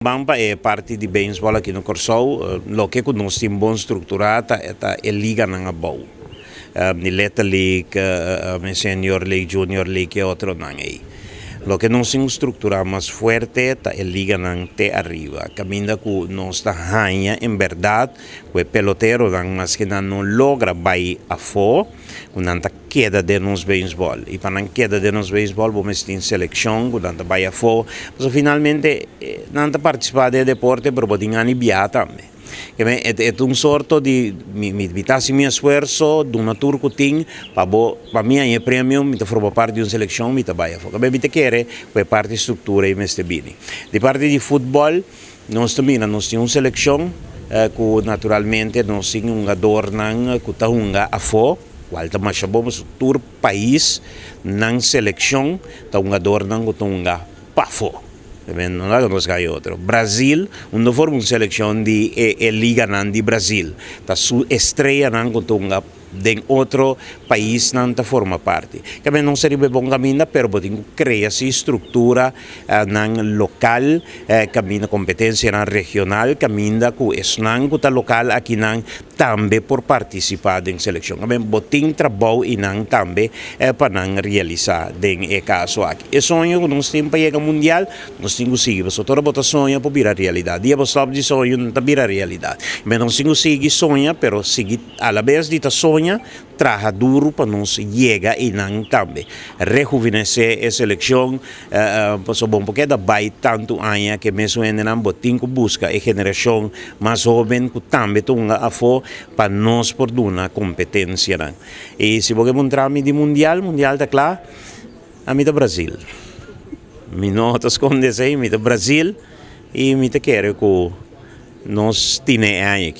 Bamba è parte di baseball aqui no Corsou, lo que nós temos bem estruturada é liga na boa. Ni Little League, Senior League, Junior League e outro não aí. Lo que nós temos estrutura mais forte é liga na te arriba. Caminha com nós da rainha, em verdade, o pelotero mas que não logra vai a fo, quando queda de nos beisebol. E para não queda de nos beisebol, vamos ter seleção, quando vai a fo. Mas finalmente não participar do deporte, pero pode ganhar também. É um sorto de vitar meu esforço de uma tour que tenho para mim é prêmio, me forma parte de uma seleção, me vai a focar. Bem, me quer é parte da estrutura e me está bem. De parte de futebol, nós também temos uma seleção que naturalmente nós temos um jogador que está a fo, qual também chamamos tour país na seleção, está um jogador que está para fo. Não é que nós ganhamos outro. Brasil, onde for uma seleção de Liga de Brasil, a sua estreia não contunga de outro país não forma parte. Que não seria bom caminho, pero podemos criar essa estrutura na local, caminho competência na regional, caminho com isso não com local aqui não também por participar em seleção. Que botem trabalho e não também para não realizar em caso aqui. E sonho que nós temos para chegar mundial, nós temos que seguir. Se toda bota sonha para virar realidade. Dia você sabe de sonho não está virar realidade. Mas nós temos que seguir sonha, pero seguir a la vez de sonho trabalha duro para nós chegar e não também rejuvenescer a seleção passou bom porque da vai tanto anos que mesmo ainda não botem que busca a geração mais jovem que também tunga a fo para nós por uma competência e se você mostrar de mundial está claro a mim do Brasil me não esconde aí me do Brasil e me te quero que nós temos aqui